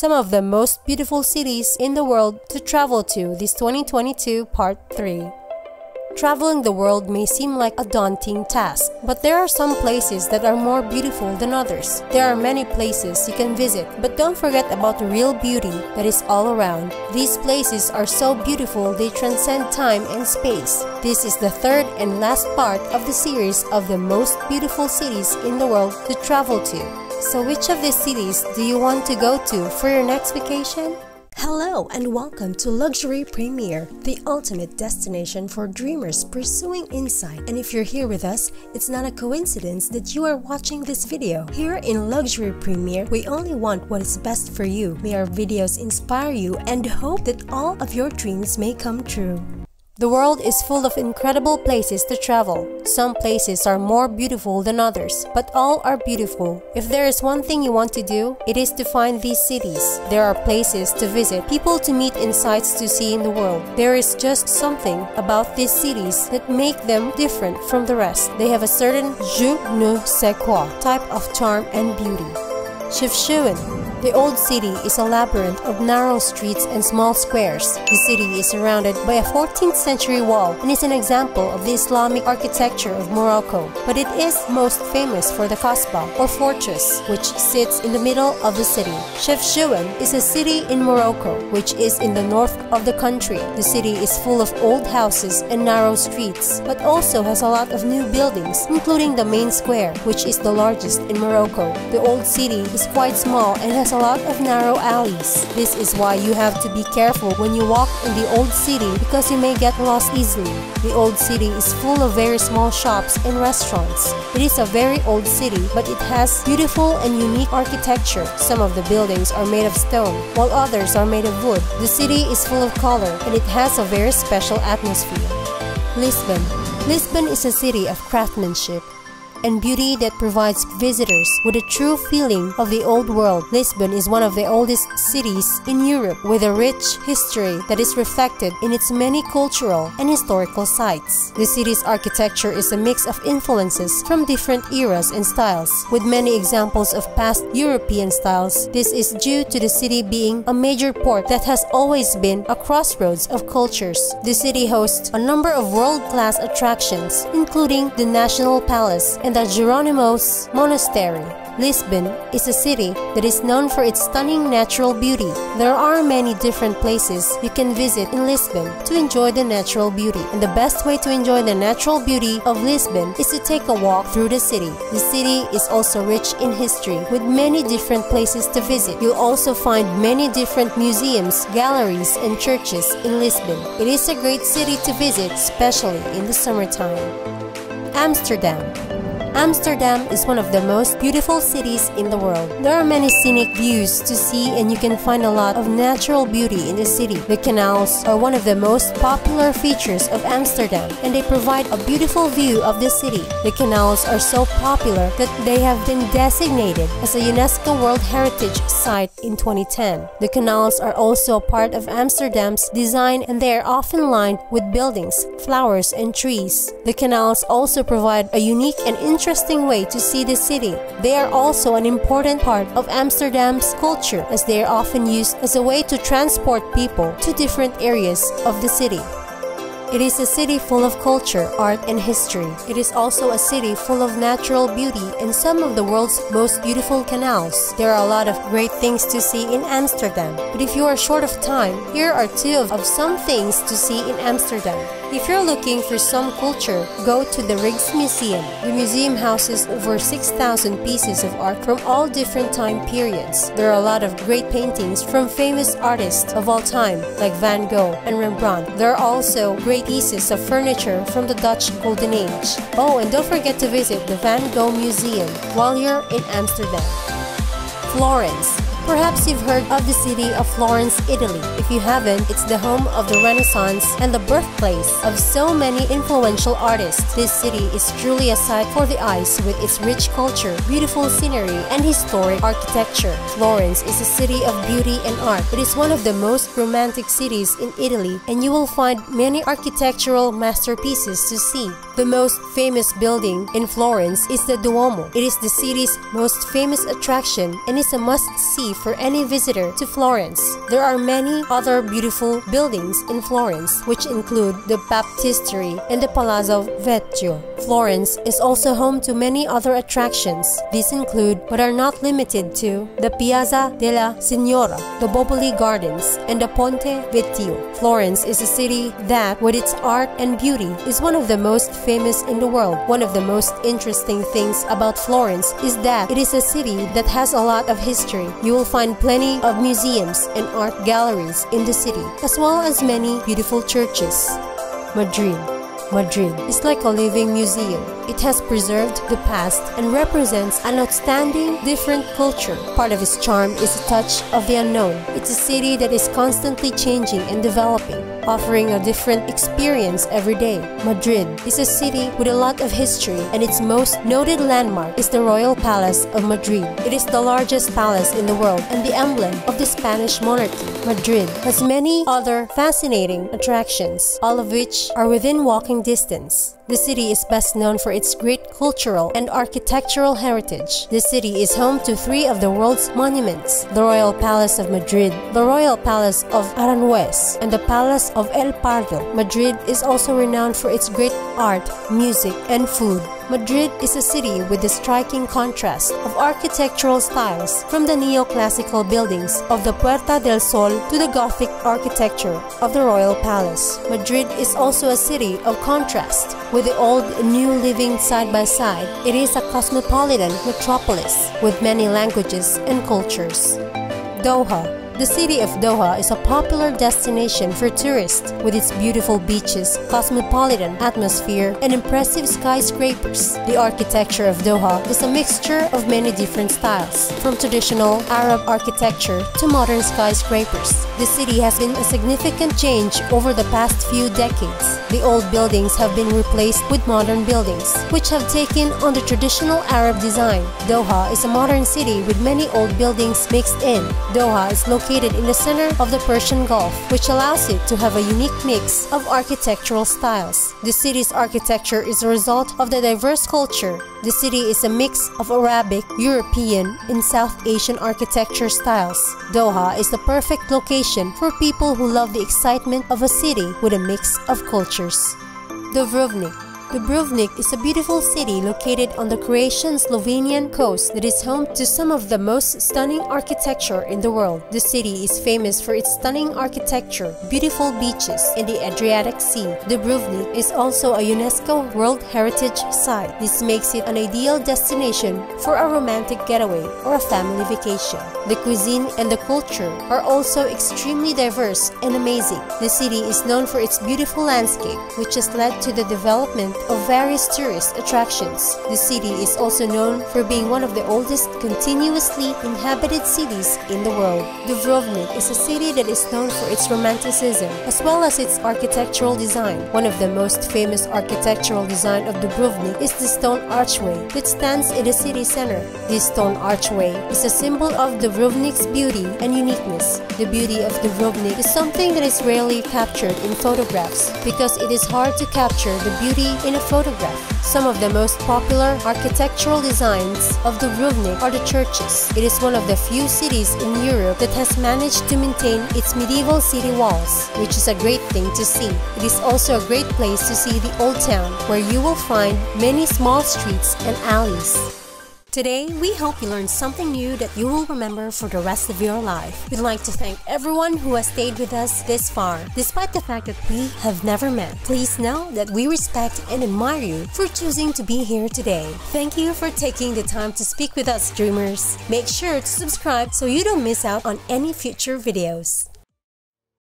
some of the most beautiful cities in the world to travel to this 2022 Part 3. Traveling the world may seem like a daunting task, but there are some places that are more beautiful than others. There are many places you can visit, but don't forget about the real beauty that is all around. These places are so beautiful they transcend time and space. This is the third and last part of the series of the most beautiful cities in the world to travel to. So which of these cities do you want to go to for your next vacation? Hello and welcome to Luxury Premier, the ultimate destination for dreamers pursuing insight. And if you're here with us, it's not a coincidence that you are watching this video. Here in Luxury Premier, we only want what is best for you. May our videos inspire you and hope that all of your dreams may come true. The world is full of incredible places to travel. Some places are more beautiful than others, but all are beautiful. If there is one thing you want to do, it is to find these cities. There are places to visit, people to meet and sights to see in the world. There is just something about these cities that make them different from the rest. They have a certain je ne sais quoi type of charm and beauty. Schiffschuhen. The old city is a labyrinth of narrow streets and small squares. The city is surrounded by a 14th century wall and is an example of the Islamic architecture of Morocco. But it is most famous for the Kasbah, or fortress, which sits in the middle of the city. Schiffschuhen is a city in Morocco, which is in the north of the country. The city is full of old houses and narrow streets, but also has a lot of new buildings, including the main square, which is the largest in Morocco. The old city is quite small and has a lot of narrow alleys. This is why you have to be careful when you walk in the old city because you may get lost easily. The old city is full of very small shops and restaurants. It is a very old city, but it has beautiful and unique architecture. Some of the buildings are made of stone, while others are made of wood. The city is full of color, and it has a very special atmosphere. Lisbon. Lisbon is a city of craftsmanship and beauty that provides visitors with a true feeling of the old world. Lisbon is one of the oldest cities in Europe with a rich history that is reflected in its many cultural and historical sites. The city's architecture is a mix of influences from different eras and styles, with many examples of past European styles. This is due to the city being a major port that has always been a crossroads of cultures. The city hosts a number of world-class attractions, including the National Palace and the Jeronimos Monastery. Lisbon is a city that is known for its stunning natural beauty. There are many different places you can visit in Lisbon to enjoy the natural beauty. And the best way to enjoy the natural beauty of Lisbon is to take a walk through the city. The city is also rich in history with many different places to visit. You'll also find many different museums, galleries, and churches in Lisbon. It is a great city to visit, especially in the summertime. Amsterdam. Amsterdam is one of the most beautiful cities in the world. There are many scenic views to see and you can find a lot of natural beauty in the city. The canals are one of the most popular features of Amsterdam and they provide a beautiful view of the city. The canals are so popular that they have been designated as a UNESCO World Heritage Site in 2010. The canals are also a part of Amsterdam's design and they are often lined with buildings, flowers, and trees. The canals also provide a unique and interesting way to see the city. They are also an important part of Amsterdam's culture as they are often used as a way to transport people to different areas of the city. It is a city full of culture, art, and history. It is also a city full of natural beauty and some of the world's most beautiful canals. There are a lot of great things to see in Amsterdam, but if you are short of time, here are two of some things to see in Amsterdam. If you're looking for some culture, go to the Rijksmuseum. The museum houses over 6,000 pieces of art from all different time periods. There are a lot of great paintings from famous artists of all time, like Van Gogh and Rembrandt. There are also great pieces of furniture from the Dutch Golden Age. Oh, and don't forget to visit the Van Gogh Museum while you're in Amsterdam. Florence. Perhaps you've heard of the city of Florence, Italy. If you haven't, it's the home of the Renaissance and the birthplace of so many influential artists. This city is truly a sight for the eyes with its rich culture, beautiful scenery, and historic architecture. Florence is a city of beauty and art. It is one of the most romantic cities in Italy, and you will find many architectural masterpieces to see. The most famous building in Florence is the Duomo. It is the city's most famous attraction and is a must-see must-see for any visitor to Florence. There are many other beautiful buildings in Florence, which include the Baptistery and the Palazzo Vecchio. Florence is also home to many other attractions. These include, but are not limited to, the Piazza della Signora, the Boboli Gardens, and the Ponte Vecchio. Florence is a city that, with its art and beauty, is one of the most famous in the world. One of the most interesting things about Florence is that it is a city that has a lot of history. You will find plenty of museums and art galleries in the city, as well as many beautiful churches. Madrid. Madrid is like a living museum. It has preserved the past and represents an outstanding, different culture. Part of its charm is a touch of the unknown. It's a city that is constantly changing and developing, offering a different experience every day. Madrid is a city with a lot of history, and its most noted landmark is the Royal Palace of Madrid. It is the largest palace in the world and the emblem of the Spanish monarchy. Madrid has many other fascinating attractions, all of which are within walking distance. The city is best known for its great cultural and architectural heritage. The city is home to 3 of the world's monuments: the Royal Palace of Madrid, the Royal Palace of Aranjuez, and the Palace of El Pardo. Madrid is also renowned for its great art, music, and food. Madrid is a city with a striking contrast of architectural styles, from the neoclassical buildings of the Puerta del Sol to the Gothic architecture of the Royal Palace. Madrid is also a city of contrast, with the old and new living side by side. It is a cosmopolitan metropolis with many languages and cultures. Doha. The city of Doha is a popular destination for tourists with its beautiful beaches, cosmopolitan atmosphere, and impressive skyscrapers. The architecture of Doha is a mixture of many different styles, from traditional Arab architecture to modern skyscrapers. The city has been a significant change over the past few decades. The old buildings have been replaced with modern buildings, which have taken on the traditional Arab design. Doha is a modern city with many old buildings mixed in. Doha is located in the center of the Persian Gulf, which allows it to have a unique mix of architectural styles. The city's architecture is a result of the diverse culture. The city is a mix of Arabic, European, and South Asian architecture styles. Doha is the perfect location for people who love the excitement of a city with a mix of cultures. Dubrovnik. Dubrovnik is a beautiful city located on the Croatian-Slovenian coast that is home to some of the most stunning architecture in the world. The city is famous for its stunning architecture, beautiful beaches, and the Adriatic Sea. Dubrovnik is also a UNESCO World Heritage Site. This makes it an ideal destination for a romantic getaway or a family vacation. The cuisine and the culture are also extremely diverse and amazing. The city is known for its beautiful landscape, which has led to the development of various tourist attractions. The city is also known for being one of the oldest continuously inhabited cities in the world. Dubrovnik is a city that is known for its romanticism as well as its architectural design. One of the most famous architectural design of Dubrovnik is the stone archway that stands in the city center. This stone archway is a symbol of Dubrovnik's beauty and uniqueness. The beauty of Dubrovnik is something that is rarely captured in photographs because it is hard to capture the beauty in a photograph. Some of the most popular architectural designs of Dubrovnik are the churches. It is one of the few cities in Europe that has managed to maintain its medieval city walls, which is a great thing to see. It is also a great place to see the old town, where you will find many small streets and alleys. Today, we hope you learned something new that you will remember for the rest of your life. We'd like to thank everyone who has stayed with us this far, despite the fact that we have never met. Please know that we respect and admire you for choosing to be here today. Thank you for taking the time to speak with us, dreamers. Make sure to subscribe so you don't miss out on any future videos.